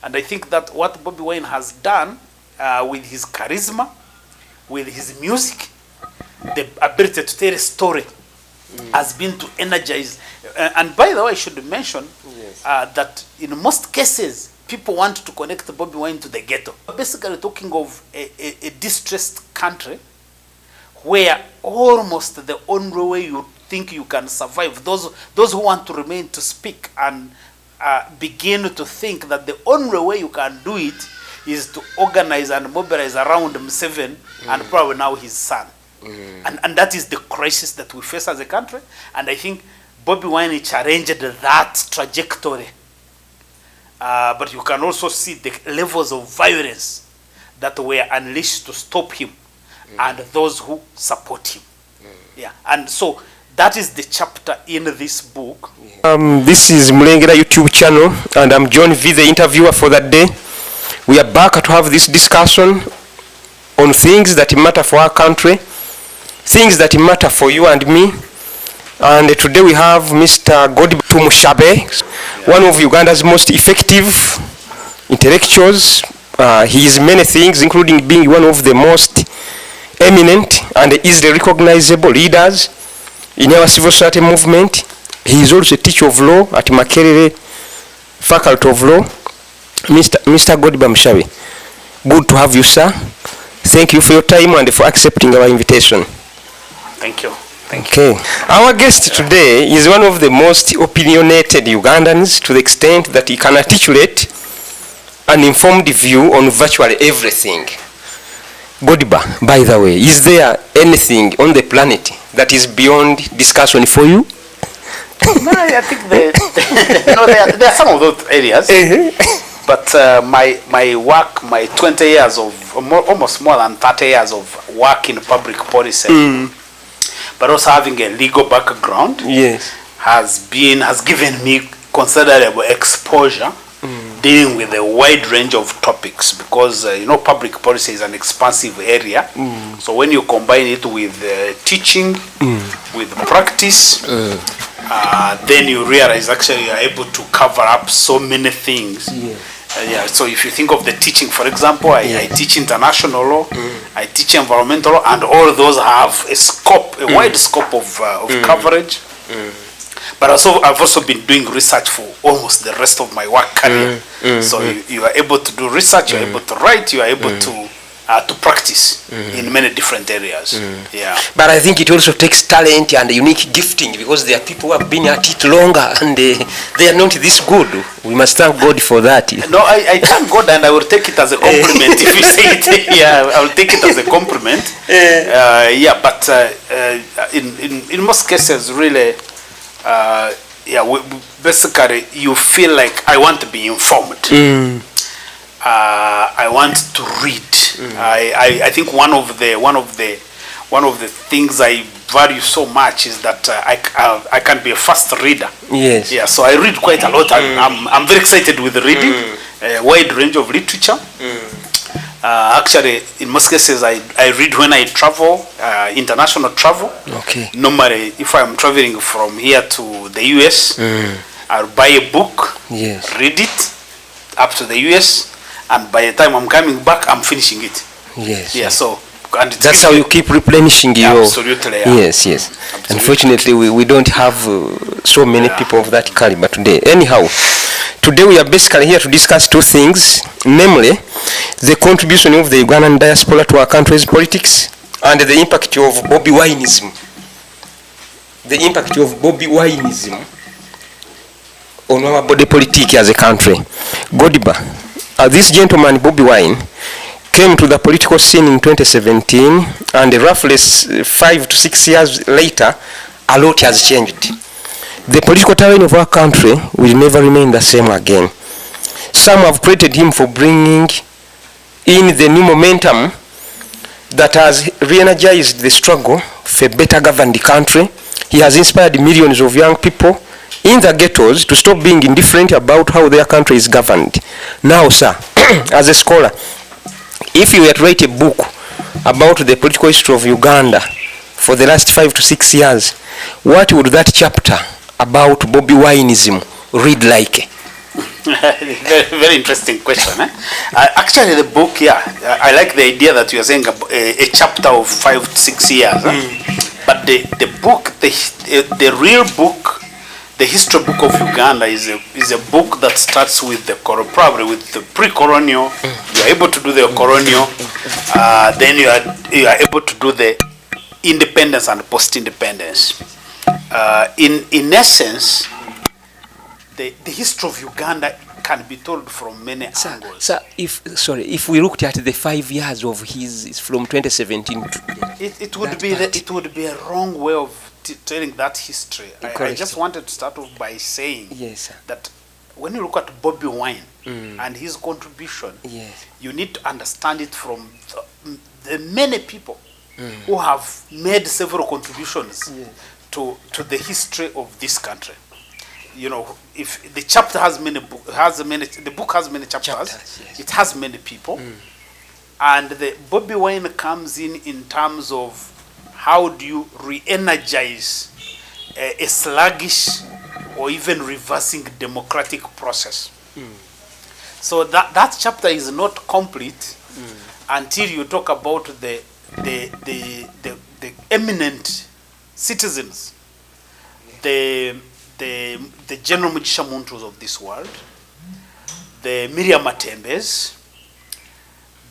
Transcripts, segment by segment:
And I think that what Bobi Wine has done with his charisma, with his music, the ability to tell a story has been to energize. And by the way, I should mention that in most cases, people want to connect Bobi Wine to the ghetto. Basically talking of a distressed country where almost the only way you think you can survive, those who want to remain to speak and begin to think that the only way you can do it is to organize and mobilize around Museveni and probably now his son. And that is the crisis that we face as a country. And I think Bobi Wine challenged that trajectory. But you can also see the levels of violence that were unleashed to stop him and those who support him. Yeah, and so that is the chapter in this book. This is Mulengera YouTube channel, and I'm John V, the interviewer for that day. We are back to have this discussion on things that matter for our country, things that matter for you and me. And today we have Mr. Bobi Wine-ism, one of Uganda's most effective intellectuals. He is many things, including being one of the most eminent and easily recognizable leaders in our civil society movement. He is also a teacher of law at Makerere Faculty of Law. Mr. Bobi Wine-ism, good to have you, sir. Thank you for your time and for accepting our invitation. Thank you. Okay. Our guest today is one of the most opinionated Ugandans, to the extent that he can articulate an informed view on virtually everything. Godiba, by the way, is there anything on the planet that is beyond discussion for you? No, I think there are some of those areas. But my work, my 20 years of, almost more than 30 years of work in public policy, but also having a legal background, has given me considerable exposure dealing with a wide range of topics, because public policy is an expansive area. So when you combine it with teaching, with practice, then you realize actually you are able to cover up so many things. So if you think of the teaching, for example, I teach international law, I teach environmental law, and all those have a scope, a wide scope of coverage. But also, I've also been doing research for almost the rest of my work career. So you are able to do research, you are able to write, you are able to practice in many different areas. But I think it also takes talent and unique gifting, because there are people who have been at it longer and they are not this good. We must thank God for that. No, I thank God, and I will take it as a compliment if you say it. I will take it as a compliment. But in most cases, really, basically you feel like I want to be informed. I want to read. I think one of the things I value so much is that I can be a fast reader. So I read quite a lot. I'm very excited with reading a wide range of literature. Actually, in most cases, I read when I travel, international travel. Normally, if I'm traveling from here to the US, I'll buy a book, read it up to the US, and by the time I'm coming back, I'm finishing it. So and that's how you keep replenishing your. Absolutely. Absolutely. Unfortunately, we don't have so many people of that caliber today. Anyhow, today we are basically here to discuss two things, namely the contribution of the Ugandan diaspora to our country's politics and the impact of Bobi Wine-ism. The impact of Bobi Wine-ism on our body politic as a country. Godiba, this gentleman, Bobi Wine, came to the political scene in 2017, and roughly 5 to 6 years later, a lot has changed. The political terrain of our country will never remain the same again. Some have credited him for bringing in the new momentum that has re-energized the struggle for a better governed country. He has inspired millions of young people in the ghettos to stop being indifferent about how their country is governed. Now, sir, as a scholar, if you were to write a book about the political history of Uganda for the last 5 to 6 years, what would that chapter about Bobi Wine-ism read like? Very interesting question. Actually, the book, yeah, I like the idea that you are saying a chapter of 5 to 6 years. But the book, the real book, the history book of Uganda is a book that starts with probably with the pre-colonial. You are able to do the colonial, then you are able to do the independence and post-independence. In essence, the history of Uganda can be told from many angles. Sir, if we looked at the 5 years of his from 2017 to it would be a wrong way of telling that history. I just wanted to start off by saying that when you look at Bobi Wine and his contribution, you need to understand it from the many people who have made several contributions to the history of this country. You know, if the chapter has the book has many chapters, it has many people, and the Bobi Wine comes in terms of how do you re-energize a sluggish or even reversing democratic process. So that chapter is not complete until you talk about the eminent citizens, the General Mugisha Muntus of this world, the Miriam Matembes,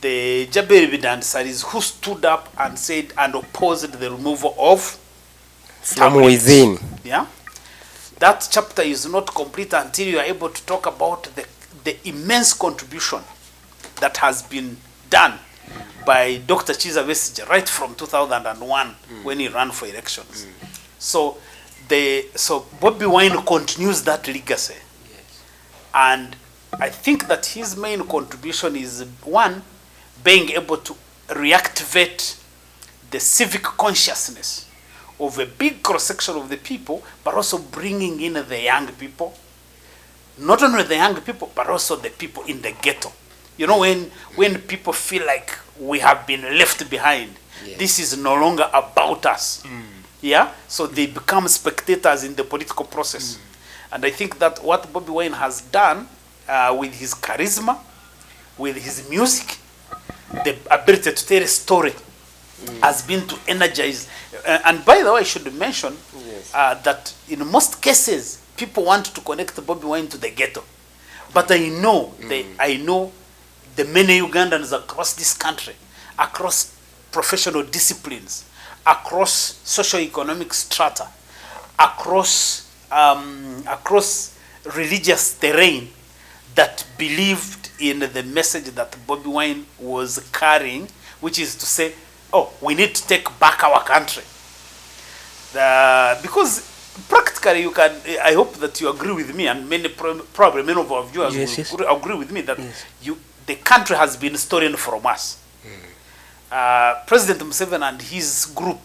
the Jaberi Bidansaris who stood up and said and opposed the removal of from within. Yeah, that chapter is not complete until you are able to talk about the immense contribution that has been done by Dr. KizzaBesigye right from 2001 when he ran for elections. So Bobi Wine continues that legacy, and I think that his main contribution is one, being able to reactivate the civic consciousness of a big cross-section of the people, but also bringing in the young people. Not only the young people, but also the people in the ghetto. You know, when people feel like we have been left behind, this is no longer about us. Yeah, so they become spectators in the political process. And I think that what Bobi Wine has done with his charisma, with his music, the ability to tell a story, has been to energize. And by the way, I should mention that in most cases, people want to connect Bobi Wine to the ghetto. But I know the many Ugandans across this country, across professional disciplines, across socio-economic strata, across religious terrain, that believed in the message that Bobi Wine was carrying, which is to say, oh, we need to take back our country. Because practically you can, I hope that you agree with me, and probably many of our viewers will agree with me, that the country has been stolen from us. President Museveni and his group,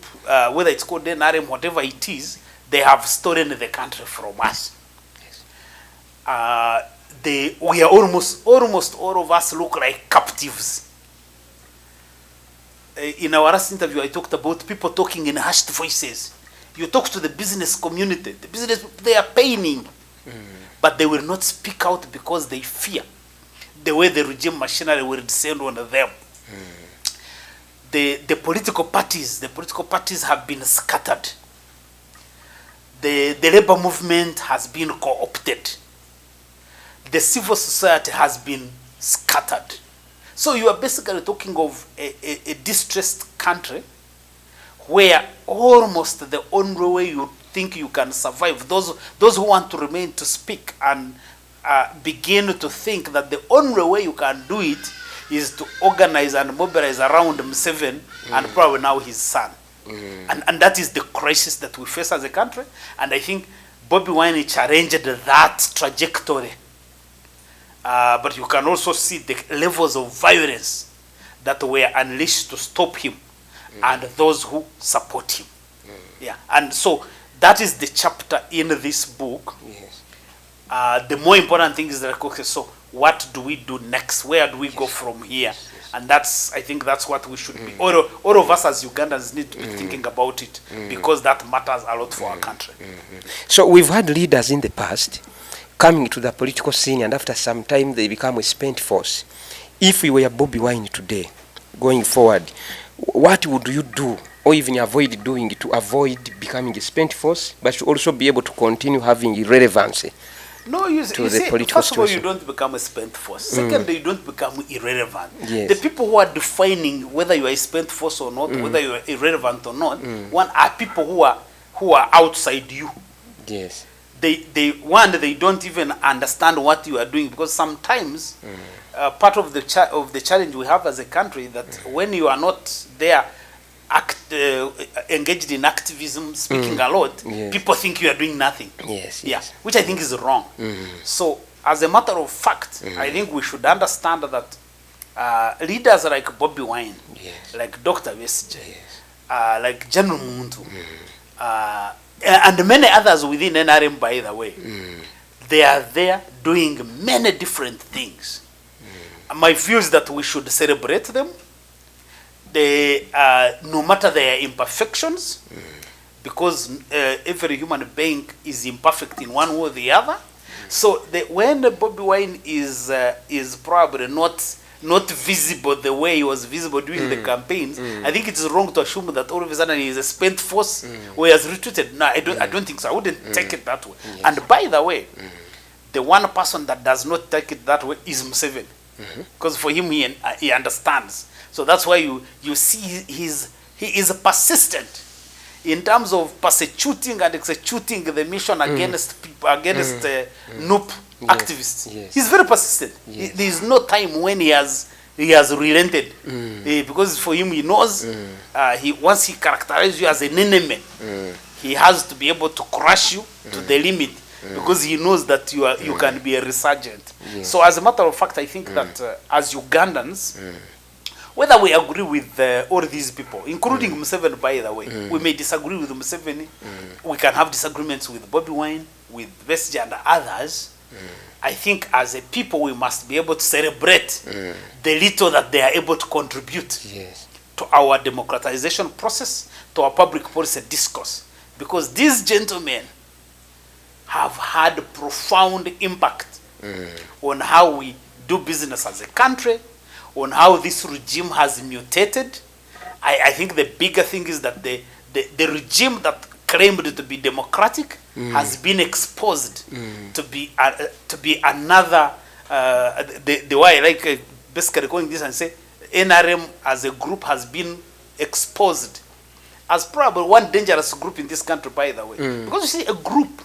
whether it's called NRM, whatever it is, they have stolen the country from us. We are almost all of us look like captives. In our last interview, I talked about people talking in hushed voices. You talk to the business community. The business, they are paining, but they will not speak out because they fear the way the regime machinery will descend on them. The political parties have been scattered. The labor movement has been co-opted. The civil society has been scattered. So you are basically talking of a distressed country where almost the only way you think you can survive, those who want to remain to speak and begin to think that the only way you can do it is to organize and mobilize around Museveni and probably now his son. And that is the crisis that we face as a country. And I think Bobi Wine challenged that trajectory. But you can also see the levels of violence that were unleashed to stop him and those who support him. Yeah, and so that is the chapter in this book. The more important thing is that, okay, so what do we do next? Where do we go from here? And I think that's what we should be. All of us as Ugandans need to be thinking about it, because that matters a lot for our country. So we've had leaders in the past coming to the political scene, and after some time they become a spent force. If we were Bobi Wine today, going forward, what would you do, or even avoid doing, to avoid becoming a spent force, but to also be able to continue having irrelevancy? No, you see, first of all, you don't become a spent force. Second, you don't become irrelevant. Yes. The people who are defining whether you are a spent force or not, whether you are irrelevant or not, one are people who are outside you. Yes. They don't even understand what you are doing, because sometimes part of the challenge we have as a country, that when you are not there engaged in activism, speaking a lot, yes, people think you are doing nothing. Yes, yeah, yes. which I think is wrong. So, as a matter of fact, I think we should understand that leaders like Bobi Wine, yes, like Dr. Besigye, yes, like General Muntu, and many others within NRM, by the way, they are there doing many different things. My view is that we should celebrate them. No matter their imperfections, because every human being is imperfect in one way or the other. So when Bobi Wine is probably not visible the way he was visible during the campaigns, I think it's wrong to assume that all of a sudden he is a spent force or he has retreated. No, I don't think so. I wouldn't take it that way. Yes. And by the way, the one person that does not take it that way is Museveni, because for him he understands. So that's why you see he is persistent in terms of persecuting and executing the mission against people, against NUP activists. Yes. He's very persistent. Yes. There is no time when he has relented, because for him he knows once he characterizes you as an enemy, he has to be able to crush you to the limit, because he knows that you can be a resurgent. Yes. So as a matter of fact, I think that as Ugandans, whether we agree with all these people, including Museveni, by the way, we may disagree with Museveni, we can have disagreements with Bobi Wine, with Besigye and others. I think as a people we must be able to celebrate the little that they are able to contribute to our democratization process, to our public policy discourse. Because these gentlemen have had profound impact on how we do business as a country, on how this regime has mutated. I think the bigger thing is that the regime that claimed to be democratic has been exposed to be another the way I like basically going this and say NRM as a group has been exposed as probably one dangerous group in this country, by the way, because you see a group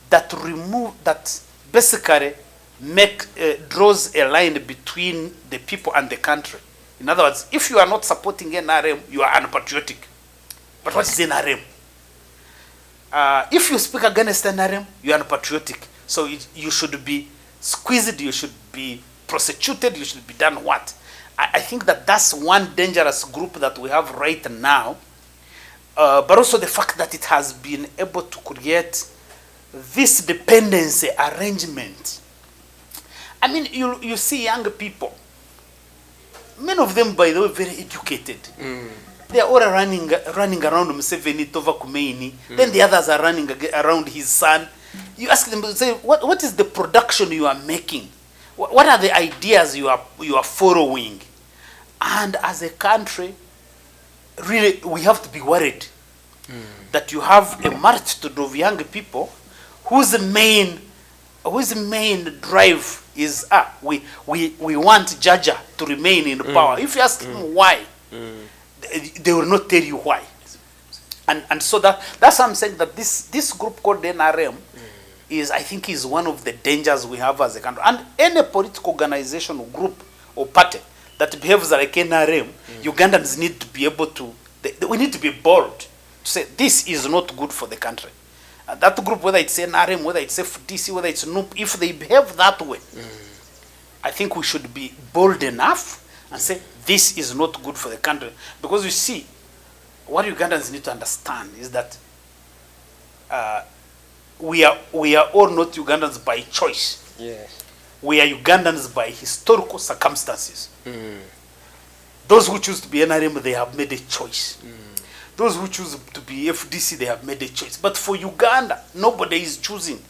that basically draws a line between the people and the country. In other words, if you are not supporting NRM, you are unpatriotic. But what is NRM? If you speak against NRM, you are unpatriotic. So you should be squeezed, you should be prosecuted, you should be done what? I think that's one dangerous group that we have right now. But also the fact that it has been able to create this dependency arrangement. I mean, you see young people, many of them, by the way, very educated. They are all running around Museveni, Tova Kumeini. Then the others are running around his son. You ask them, say, what is the production you are making? What are the ideas you are following? And as a country, really, we have to be worried that you have a multitude of young people whose main drive is we want Jaja to remain in power. If you ask them why, they will not tell you why. And so that's why I'm saying that this group called NRM I think is one of the dangers we have as a country. And any political organization or group or party that behaves like NRM, Ugandans need to be able to, we need to be bold to say this is not good for the country. That group, whether it's NRM, whether it's FDC, whether it's NUP, if they behave that way, I think we should be bold enough and say this is not good for the country. Because you see, what Ugandans need to understand is that we are all not Ugandans by choice. Yes. We are Ugandans by historical circumstances. Those who choose to be NRM, they have made a choice. Those who choose to be FDC, they have made a choice. But for Uganda, nobody is choosing.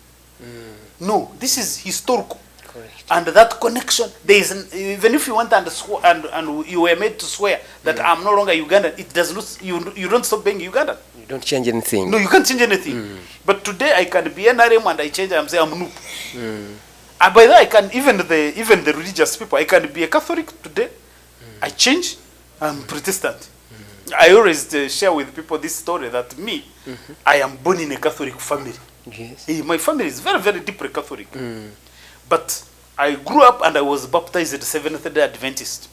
No, this is historical. Correct. And that connection, there is even if you went and and you were made to swear that I'm no longer Ugandan, it does not. You don't stop being Ugandan. You don't change anything. No, you can't change anything. But today I can be NRM and I change. I'm saying I'm Nup. And by that I can even the religious people. I can be a Catholic today. I change. I'm Protestant. I always share with people this story that me, I am born in a Catholic family. Yes. My family is very, very deeply Catholic. But I grew up and I was baptized as a Seventh-day Adventist.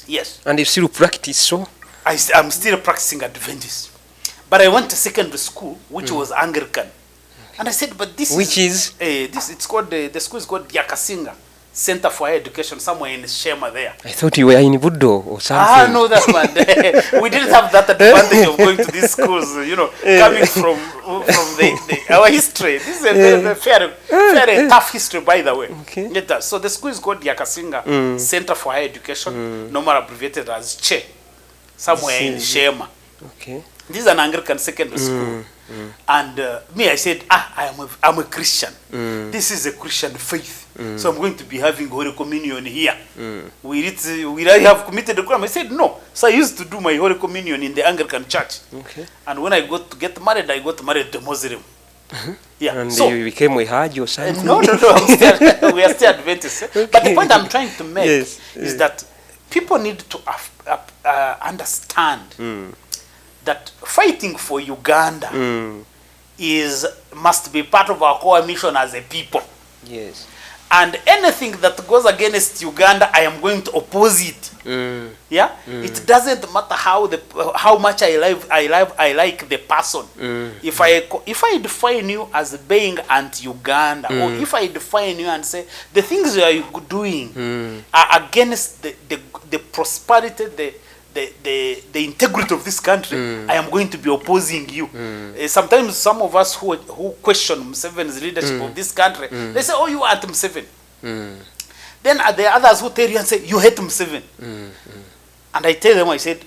Yes. And you still practice so? I'm still practicing Adventist. But I went to secondary school, which was Anglican. And I said, but this is? It's called, the school is called Yakasinga Center for Higher Education, somewhere in Shema there. I thought you were in Budo or something. No, that man. We didn't have that advantage of going to these schools, coming from our history. This is a very tough history, by the way. Okay. So the school is called Yakasinga Center for Higher Education, normally abbreviated as CHE, somewhere in Shema. Okay. This is an Anglican secondary school. And me, I said, I'm a Christian. This is a Christian faith. So I'm going to be having Holy Communion here. Will I have committed a crime? I said, no. So I used to do my Holy Communion in the Anglican church. Okay. And when I got to get married, I got married to a Muslim. Yeah. And so, you became a Hajj or something? No. We are still Adventists. Okay. But the point I'm trying to make is that people need to understand that fighting for Uganda must be part of our core mission as a people. Yes. And anything that goes against Uganda, I am going to oppose it. Yeah. It doesn't matter how much I like the person. If I define you as being anti-Uganda, or if I define you and say the things you are doing are against the prosperity, the integrity of this country, I am going to be opposing you. Sometimes some of us who question Museveni's leadership of this country, they say, oh, you are anti-Museveni. Then there are others who tell you and say, you hate Museveni. And I tell them, I said,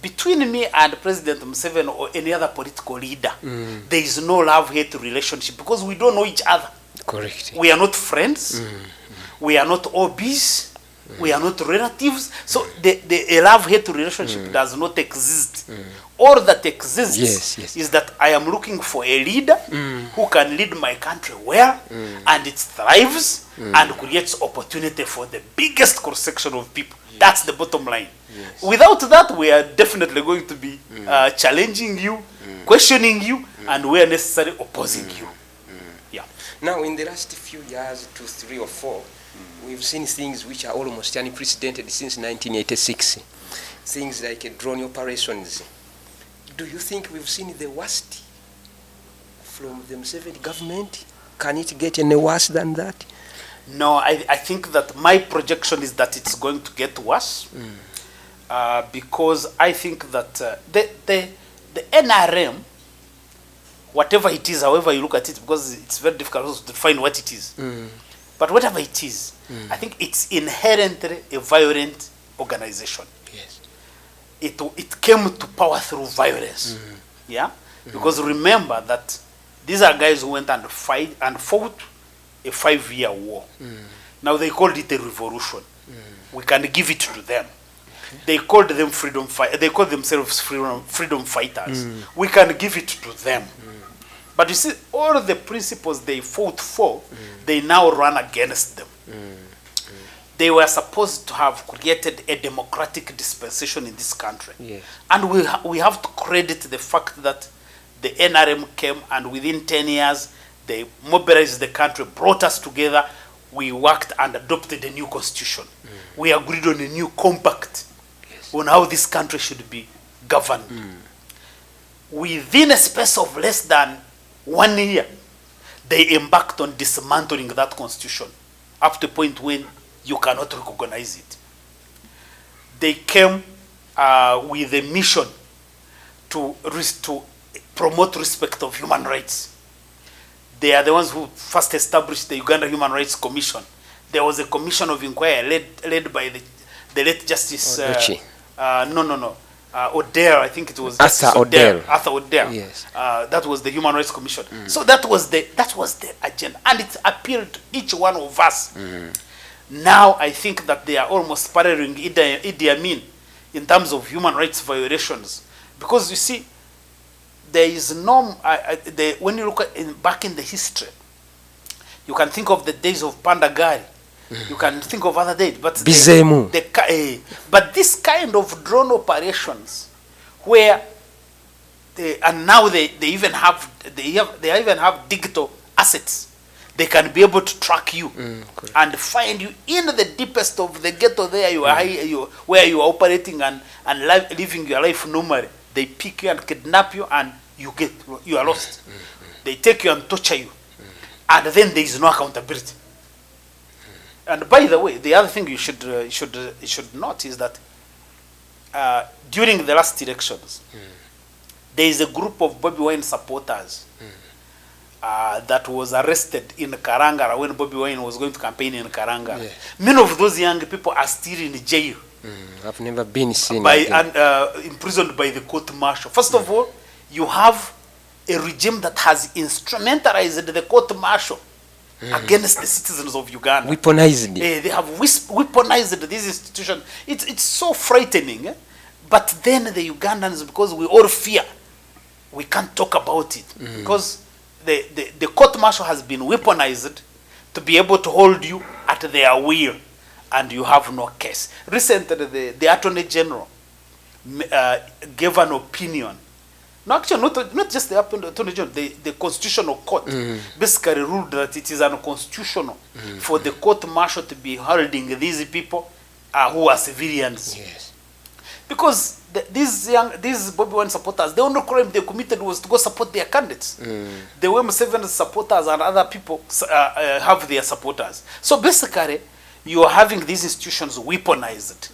between me and President Museveni or any other political leader, there is no love-hate relationship because we don't know each other. Correct. We are not friends. We are not OBs. We are not relatives. So a love-hate relationship does not exist. All that exists is that I am looking for a leader who can lead my country well, and it thrives and creates opportunity for the biggest cross-section of people. That's the bottom line. Without that, we are definitely going to be challenging you, questioning you, and where necessary, opposing you. Yeah. Now, in the last few years, 2, 3, or 4, we've seen things which are almost unprecedented since 1986. Things like drone operations. Do you think we've seen the worst from the Museveni government? Can it get any worse than that? No, I think that my projection is that it's going to get worse. Because I think that the NRM, whatever it is, however you look at it, because it's very difficult also to define what it is. But whatever it is, I think it's inherently a violent organization. Yes. It came to power through violence. Yeah? Because remember that these are guys who went and fought a 5-year war. Now they called it a revolution. We can give it to them. They called them they call themselves freedom fighters. We can give it to them. But you see, all the principles they fought for, they now run against them. They were supposed to have created a democratic dispensation in this country. Yes. And we have to credit the fact that the NRM came and within 10 years, they mobilized the country, brought us together. We worked and adopted a new constitution. We agreed on a new compact on how this country should be governed. Within a space of less than 1 year, they embarked on dismantling that constitution up to the point when you cannot recognize it. They came with a mission to promote respect of human rights. They are the ones who first established the Uganda Human Rights Commission. There was a commission of inquiry led by the late Justice Odell, I think it was Arthur Odell. Arthur Odell. Yes. That was the Human Rights Commission. So that was the agenda, and it appealed to each one of us. Now I think that they are almost paralleling Idi Amin in terms of human rights violations, because you see, there is no when you look at back in the history, you can think of the days of Pandagari. You can think of other days, but but this kind of drone operations, where and now they even have digital assets. They can be able to track you and find you in the deepest of the ghetto. There you are, where you are operating and living your life normally. They pick you and kidnap you, and you are lost. They take you and torture you, and then there is no accountability. And by the way, the other thing you should note is that during the last elections, there is a group of Bobi Wine supporters that was arrested in Karangara when Bobi Wine was going to campaign in Karangara. Yes. Many of those young people are still in jail. I've never been seen and imprisoned by the court martial. First of all, you have a regime that has instrumentalized the court martial against the citizens of Uganda. Weaponized it. They have weaponized this institution. It's so frightening. But then the Ugandans, because we all fear, we can't talk about it. Because the court martial has been weaponized to be able to hold you at their will, and you have no case. Recently, the Attorney General gave an opinion. No, actually, not just the Attorney General, the Constitutional Court basically ruled that it is unconstitutional for the court martial to be holding these people who are civilians. Yes. Because these Bobi Wine supporters, the only crime they committed was to go support their candidates. The way Museveni supporters and other people have their supporters. So basically, you are having these institutions weaponized.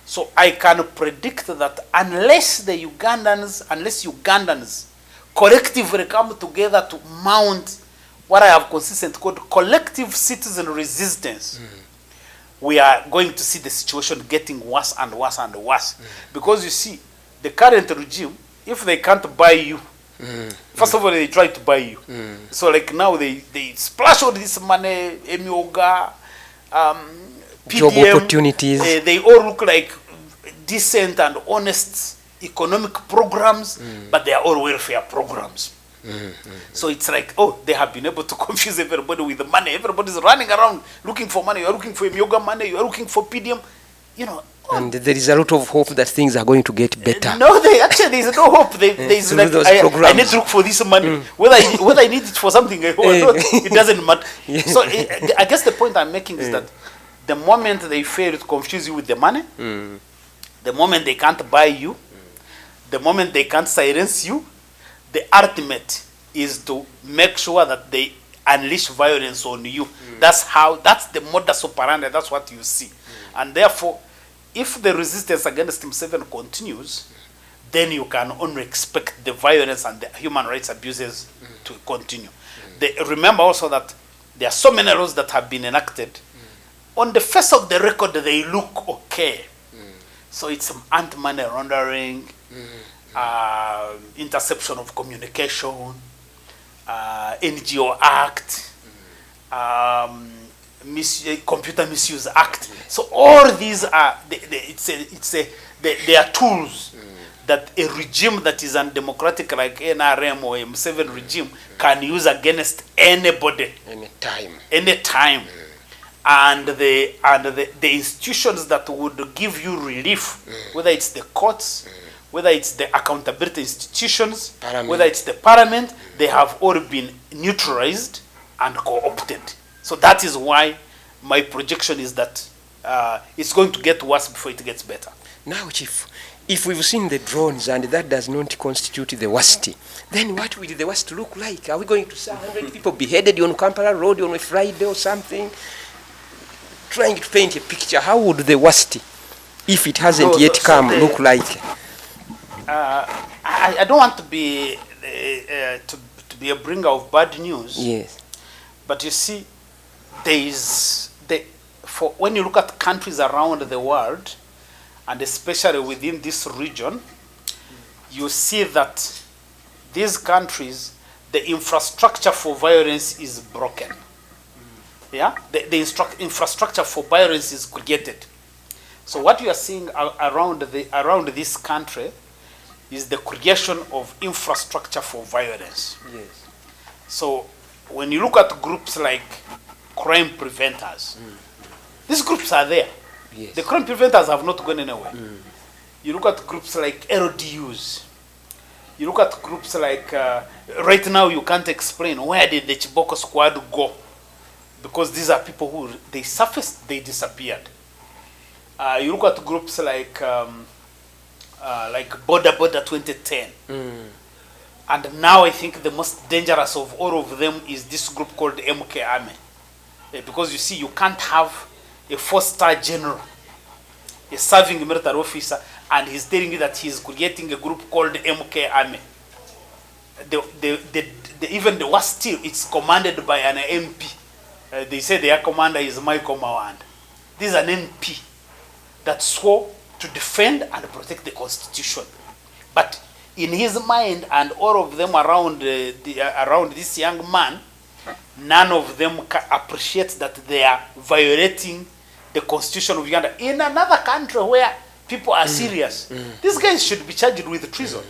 So I can predict that unless Ugandans collectively come together to mount what I have consistently called collective citizen resistance, we are going to see the situation getting worse and worse and worse. Because you see, the current regime, if they can't buy you, first of all, they try to buy you. So like now they splash all this money, Emioga, PDM, job opportunities. They all look like decent and honest economic programs, but they are all welfare programs. So it's like, oh, they have been able to confuse everybody with the money. Everybody's running around looking for money. You are looking for yoga money. You are looking for PDM. You know. And there is a lot of hope that things are going to get better. No, there is no hope. There is like, I need to look for this money. Whether I need it for something or not, it doesn't matter. So I guess the point I'm making is that the moment they fail to confuse you with the money, the moment they can't buy you, the moment they can't silence you, the ultimate is to make sure that they unleash violence on you. That's the modus operandi. That's what you see. And therefore, if the resistance against Museveni continues, then you can only expect the violence and the human rights abuses to continue. Remember also that there are so many laws that have been enacted. On the face of the record, they look okay. So it's anti-money laundering, interception of communication, NGO Act, Computer Misuse Act. So all these are they are tools that a regime that is undemocratic like NRM or a Museveni regime can use against anybody, anytime. And the institutions that would give you relief, whether it's the courts, whether it's the accountability institutions, whether it's the parliament, they have all been neutralized and co-opted. So that is why my projection is that it's going to get worse before it gets better. Now, Chief, if we've seen the drones and that does not constitute the worst, then what will the worst look like? Are we going to see 100 people beheaded on Kampala Road on a Friday or something? Trying to paint a picture, how would the worst, if it hasn't yet come, look like? I don't want to be a bringer of bad news. Yes. But you see, when you look at countries around the world, and especially within this region, you see that these countries, the infrastructure for violence is broken. Yeah, the infrastructure for violence is created. So what you are seeing around this country is the creation of infrastructure for violence. Yes. So when you look at groups like crime preventers, these groups are there. Yes. The crime preventers have not gone anywhere. You look at groups like LDUs. You look at groups like, right now you can't explain where did the Chiboko squad go, because these are people who, they surfaced, they disappeared. You look at groups like Border 2010. And now I think the most dangerous of all of them is this group called MK Army. Because you see, you can't have a 4-star general, a serving military officer, and he's telling you that he's creating a group called MK Army. Even the worst still, it's commanded by an MP. They say their commander is Michael Mawand. This is an MP that swore to defend and protect the Constitution. But in his mind and all of them around around this young man, none of them appreciate that they are violating the Constitution of Uganda in another country where people are serious. These guys should be charged with treason.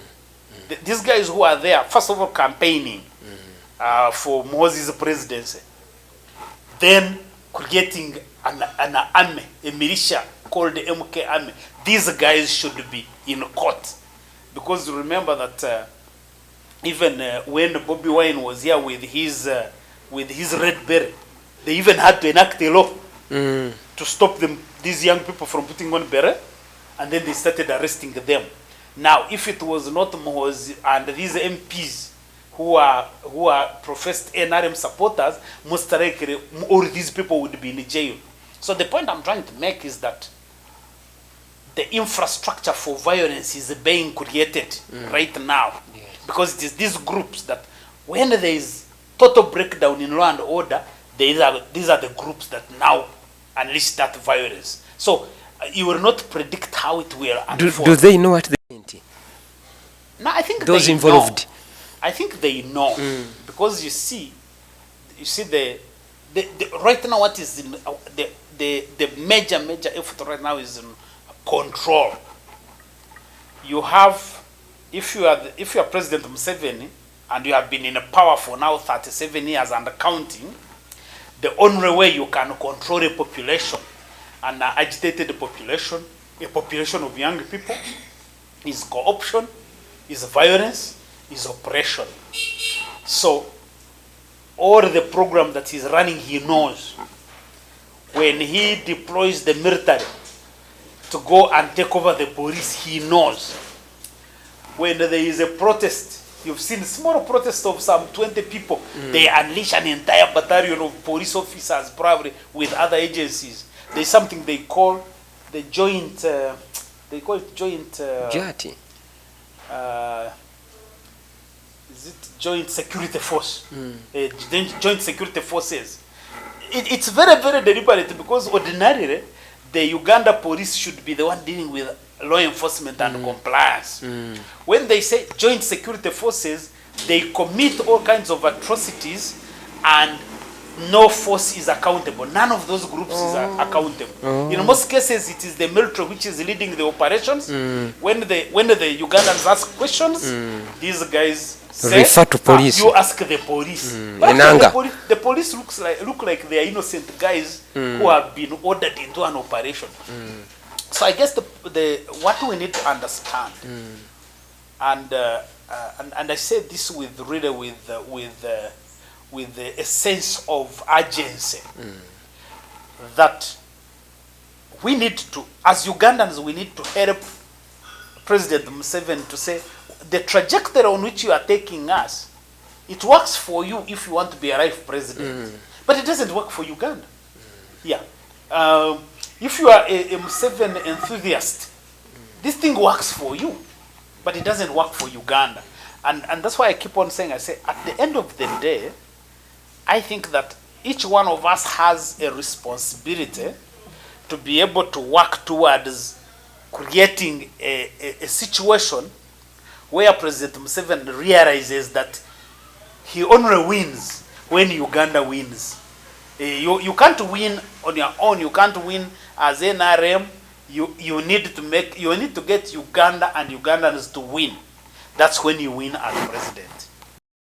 These guys who are there, first of all, campaigning for Moses' presidency, then creating an army, a militia called the MK Army. These guys should be in court. Because remember that even when Bobi Wine was here with his red beret, they even had to enact a law to stop these young people from putting on beret, and then they started arresting them. Now, if it was not Mohozi and these MPs who are professed NRM supporters, most likely all these people would be in jail. So the point I'm trying to make is that the infrastructure for violence is being created right now. Yes. Because it is these groups that when there is total breakdown in law and order, these are the groups that now unleash that violence. So you will not predict how it will unfold. Do they know what they mean? No, I think those they involved. Know. I think they know because you see the right now what is in the major effort right now is in control. You have, if you are President Museveni and you have been in power for now 37 years and counting, the only way you can control a population, an agitated population, a population of young people, is corruption, is violence, is oppression. So all the program that he's running, he knows. When he deploys the military to go and take over the police, he knows. When there is a protest, you've seen small protest of some 20 people, they unleash an entire battalion of police officers, probably with other agencies. There's something they call the joint, they call it joint... Jati. Is it joint security force? Joint security forces. It's very, very deliberate because ordinarily the Uganda police should be the one dealing with law enforcement and compliance. When they say joint security forces, they commit all kinds of atrocities and no force is accountable. None of those groups is accountable. In most cases, it is the military which is leading the operations. When the Ugandans ask questions, these guys say, refer to police. You ask the police. The police look like they are innocent guys who have been ordered into an operation. So I guess what we need to understand, and I say this with a sense of urgency, that we need to, as Ugandans, we need to help President Museveni to say, the trajectory on which you are taking us, it works for you if you want to be a life president, but it doesn't work for Uganda. Yeah. If you are a Museveni enthusiast, this thing works for you, but it doesn't work for Uganda. And that's why I keep on saying, I say, at the end of the day, I think that each one of us has a responsibility to be able to work towards creating a situation where President Museveni realizes that he only wins when Uganda wins. You can't win on your own. You can't win as NRM. You need to get Uganda and Ugandans to win. That's when you win as president.